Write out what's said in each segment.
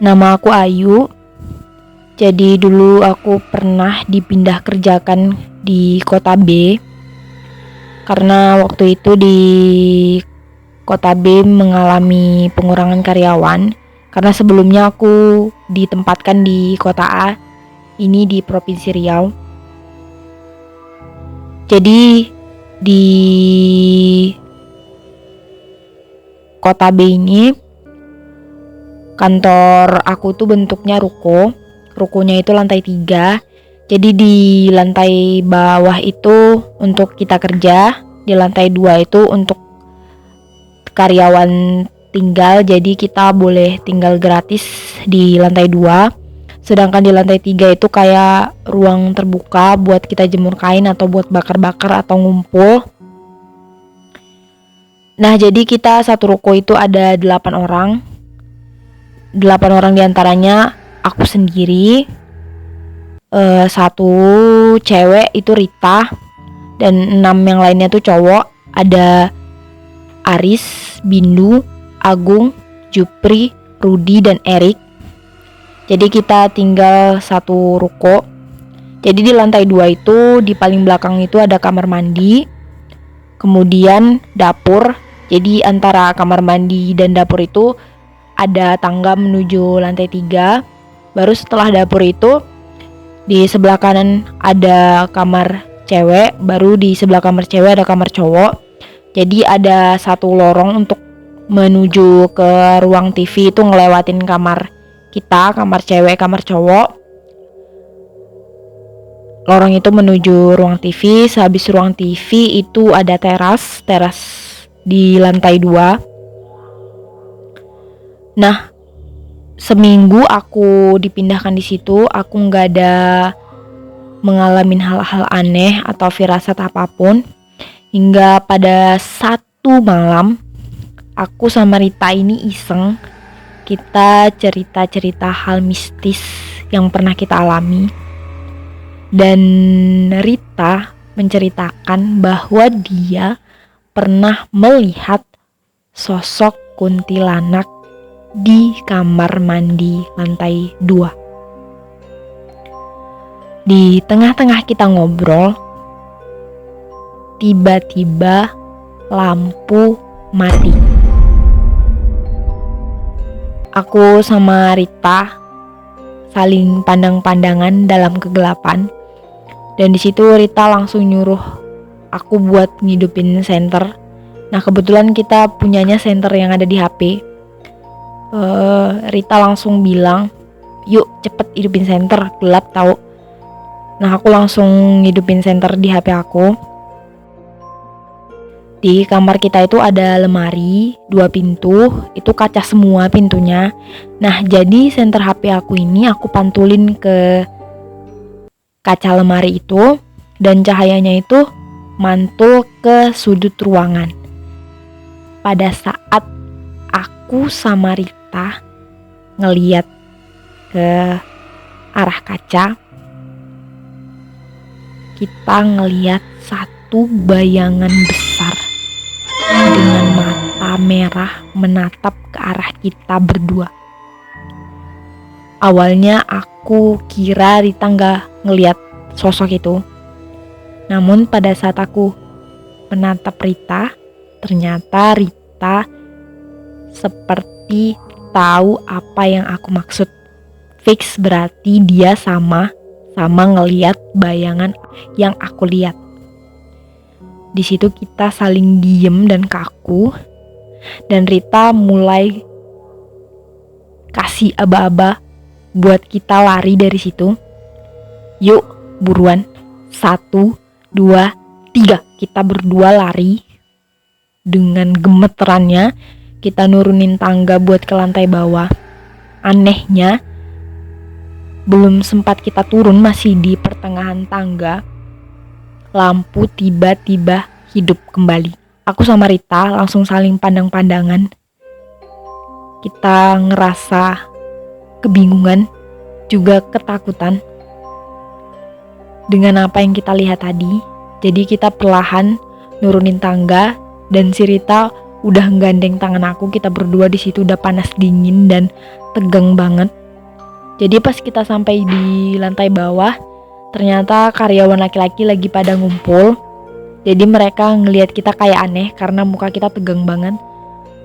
Nama aku Ayu. Jadi dulu aku pernah dipindah kerjakan di kota B. Karena waktu itu di kota B mengalami pengurangan karyawan. Karena sebelumnya aku ditempatkan di kota A, ini di Provinsi Riau. Jadi di kota B ini kantor aku tuh bentuknya ruko. Rukonya itu lantai 3. Jadi di lantai bawah itu untuk kita kerja, di lantai 2 itu untuk karyawan tinggal. Jadi kita boleh tinggal gratis di lantai 2. Sedangkan di lantai 3 itu kayak ruang terbuka buat kita jemur kain atau buat bakar-bakar atau ngumpul. Nah, jadi kita satu ruko itu ada 8 orang. 8 orang diantaranya aku sendiri, satu cewek itu Rita, dan 6 yang lainnya tuh cowok. Ada Aris, Bindu, Agung, Jupri, Rudi, dan Erik. Jadi kita tinggal satu ruko. Jadi di lantai 2 itu di paling belakang itu ada kamar mandi, kemudian dapur. Jadi antara kamar mandi dan dapur itu ada tangga menuju lantai 3. Baru setelah dapur itu di sebelah kanan ada kamar cewek, baru di sebelah kamar cewek ada kamar cowok. Jadi ada satu lorong untuk menuju ke ruang TV, itu ngelewatin kamar kita, kamar cewek, kamar cowok. Lorong itu menuju ruang TV. Sehabis ruang TV itu ada teras di lantai 2. Nah, seminggu aku dipindahkan di situ, aku nggak ada mengalami hal-hal aneh atau firasat apapun. Hingga pada satu malam, aku sama Rita ini iseng, kita cerita-cerita hal mistis yang pernah kita alami. Dan Rita menceritakan bahwa dia pernah melihat sosok kuntilanak di kamar mandi lantai 2. Di tengah-tengah kita ngobrol, tiba-tiba lampu mati. Aku sama Rita saling pandang-pandangan dalam kegelapan. Dan di situ Rita langsung nyuruh aku buat ngidupin senter. Nah, kebetulan kita punyanya senter yang ada di HP. Rita langsung bilang, "Yuk cepet hidupin senter, gelap tahu." Nah, aku langsung ngidupin senter di HP aku. Di kamar kita itu ada lemari, 2 pintu, itu kaca semua pintunya. Nah, jadi senter HP aku ini aku pantulin ke kaca lemari itu, dan cahayanya itu mantul ke sudut ruangan. Pada saat aku sama Rita ngeliat ke arah kaca, kita ngeliat satu bayangan besar dengan mata merah menatap ke arah kita berdua. Awalnya aku kira Rita nggak ngeliat sosok itu. Namun pada saat aku menatap Rita, ternyata Rita seperti tahu apa yang aku maksud. Fix berarti dia sama ngeliat bayangan yang aku lihat. Di situ kita saling diem dan kaku, dan Rita mulai kasih aba-aba buat kita lari dari situ. Yuk, buruan. 1, 2, 3. Kita berdua lari. Dengan gemeterannya, kita nurunin tangga buat ke lantai bawah. Anehnya, belum sempat kita turun, masih di pertengahan tangga, lampu tiba-tiba hidup kembali. Aku sama Rita langsung saling pandang-pandangan. Kita ngerasa kebingungan, juga ketakutan dengan apa yang kita lihat tadi. Jadi kita perlahan nurunin tangga, dan si Rita udah gandeng tangan aku. Kita berdua di situ udah panas dingin dan tegang banget. Jadi pas kita sampai di lantai bawah, ternyata karyawan laki-laki lagi pada ngumpul. Jadi mereka ngelihat kita kayak aneh karena muka kita tegang banget.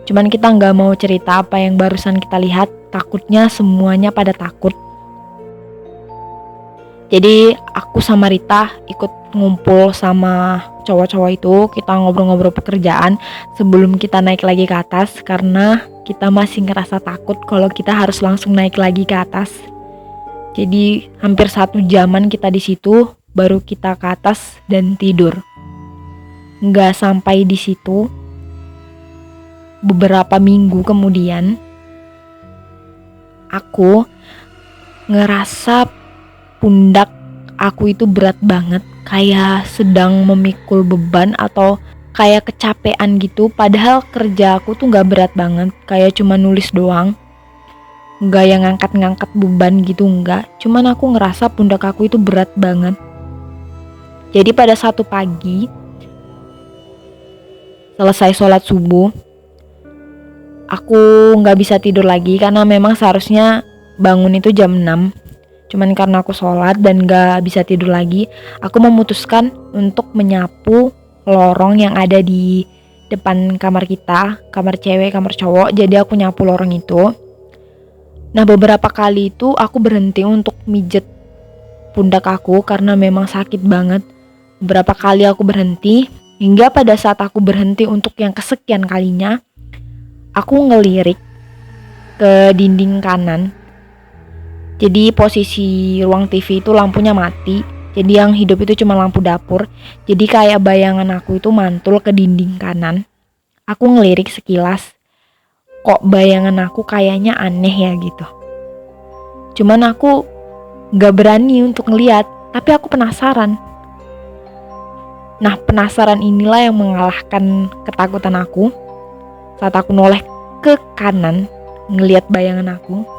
Cuman kita nggak mau cerita apa yang barusan kita lihat, takutnya semuanya pada takut. Jadi aku sama Rita ikut ngumpul sama cowok-cowok itu. Kita ngobrol-ngobrol pekerjaan sebelum kita naik lagi ke atas, karena kita masih ngerasa takut kalau kita harus langsung naik lagi ke atas. Jadi hampir 1 jaman kita di situ, baru kita ke atas dan tidur. Nggak sampai di situ, beberapa minggu kemudian aku ngerasa pundak aku itu berat banget, kayak sedang memikul beban atau kayak kecapean gitu. Padahal kerja aku tuh gak berat banget, kayak cuma nulis doang, gak yang ngangkat-ngangkat beban gitu, enggak. Cuman aku ngerasa pundak aku itu berat banget. Jadi pada satu pagi selesai sholat subuh, aku gak bisa tidur lagi karena memang seharusnya bangun itu jam 6. Cuman karena aku sholat dan gak bisa tidur lagi, aku memutuskan untuk menyapu lorong yang ada di depan kamar kita, kamar cewek, kamar cowok. Jadi aku nyapu lorong itu. Nah, beberapa kali itu aku berhenti untuk mijet pundak aku karena memang sakit banget. Beberapa kali aku berhenti, hingga pada saat aku berhenti untuk yang kesekian kalinya, aku ngelirik ke dinding kanan. Jadi posisi ruang TV itu lampunya mati. Jadi yang hidup itu cuma lampu dapur. Jadi kayak bayangan aku itu mantul ke dinding kanan. Aku ngelirik sekilas, kok bayangan aku kayaknya aneh ya gitu. Cuman aku gak berani untuk ngeliat, tapi aku penasaran. Nah, penasaran inilah yang mengalahkan ketakutan aku. Saat aku noleh ke kanan ngeliat bayangan aku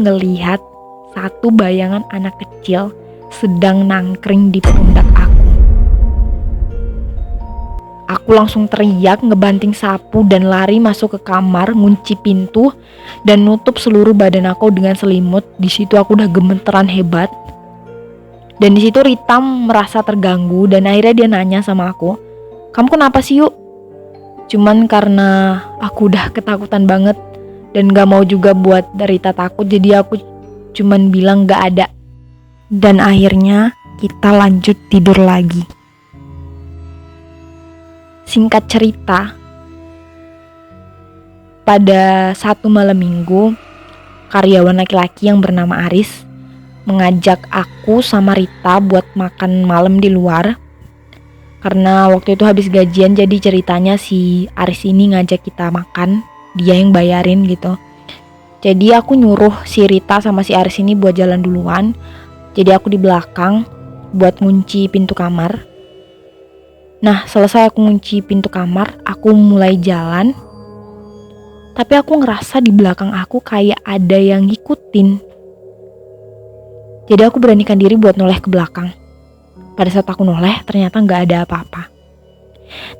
ngelihat satu bayangan anak kecil sedang nangkring di pundak aku. Aku langsung teriak, ngebanting sapu dan lari masuk ke kamar, ngunci pintu dan nutup seluruh badan aku dengan selimut. Di situ aku udah gemeteran hebat. Dan di situ Rita merasa terganggu dan akhirnya dia nanya sama aku, "Kamu kenapa sih, Yuk?" Cuman karena aku udah ketakutan banget dan gak mau juga buat Rita takut, jadi aku cuman bilang gak ada. Dan akhirnya kita lanjut tidur lagi. Singkat cerita, pada satu malam minggu, karyawan laki-laki yang bernama Aris mengajak aku sama Rita buat makan malam di luar. Karena waktu itu habis gajian, jadi ceritanya si Aris ini ngajak kita makan, dia yang bayarin gitu. Jadi aku nyuruh si Rita sama si Aris ini buat jalan duluan. Jadi aku di belakang buat ngunci pintu kamar. Nah, selesai aku ngunci pintu kamar, aku mulai jalan. Tapi aku ngerasa di belakang aku kayak ada yang ngikutin. Jadi aku beranikan diri buat noleh ke belakang. Pada saat aku noleh, ternyata gak ada apa-apa.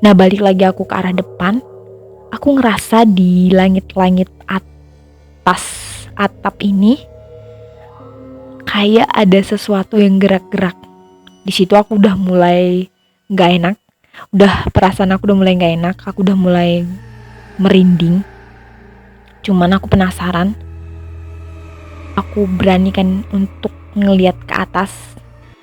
Nah, balik lagi aku ke arah depan. Aku ngerasa di langit-langit atas atap ini kayak ada sesuatu yang gerak-gerak. Di situ aku udah mulai gak enak. Perasaan aku udah mulai gak enak. Aku udah mulai merinding. Cuman aku penasaran. Aku beranikan untuk ngelihat ke atas.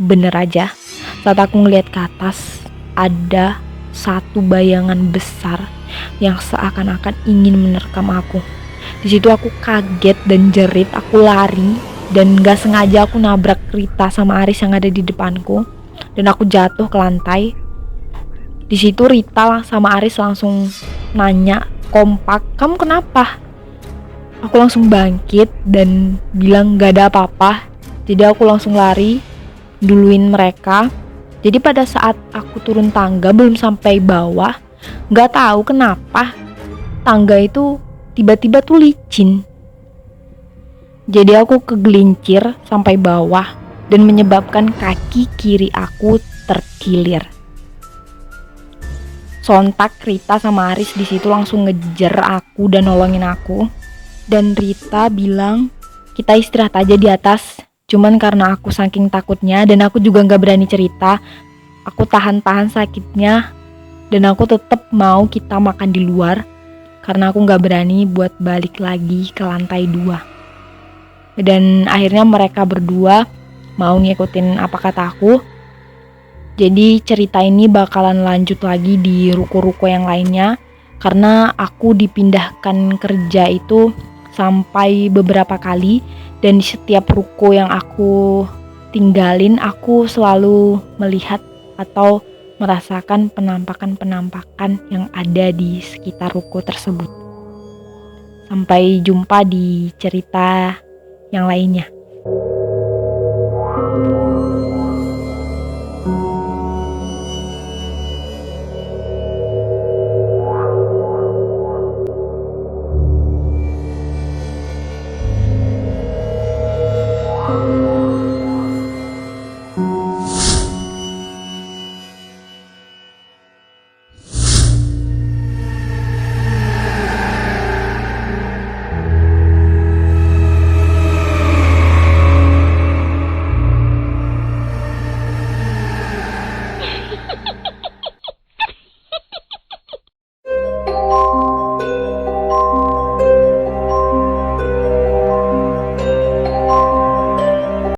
Bener aja, saat aku ngelihat ke atas, ada satu bayangan besar yang seakan-akan ingin menerkam aku. Di situ aku kaget dan jerit, aku lari dan gak sengaja aku nabrak Rita sama Aris yang ada di depanku dan aku jatuh ke lantai. Di situ Rita sama Aris langsung nanya kompak, "Kamu kenapa?" Aku langsung bangkit dan bilang gak ada apa-apa. Jadi aku langsung lari duluin mereka. Jadi pada saat aku turun tangga belum sampai bawah, gak tahu kenapa tangga itu tiba-tiba tuh licin. Jadi aku kegelincir sampai bawah dan menyebabkan kaki kiri aku terkilir. Sontak Rita sama Aris di situ langsung ngejer aku dan nolongin aku. Dan Rita bilang, kita istirahat aja di atas. Cuman karena aku saking takutnya dan aku juga gak berani cerita, aku tahan-tahan sakitnya dan aku tetap mau kita makan di luar karena aku gak berani buat balik lagi ke lantai 2. Dan akhirnya mereka berdua mau ngikutin apa kata aku. Jadi cerita ini bakalan lanjut lagi di ruko-ruko yang lainnya karena aku dipindahkan kerja itu sampai beberapa kali dan di setiap ruko yang aku tinggalin aku selalu melihat atau merasakan penampakan-penampakan yang ada di sekitar ruko tersebut. Sampai jumpa di cerita yang lainnya.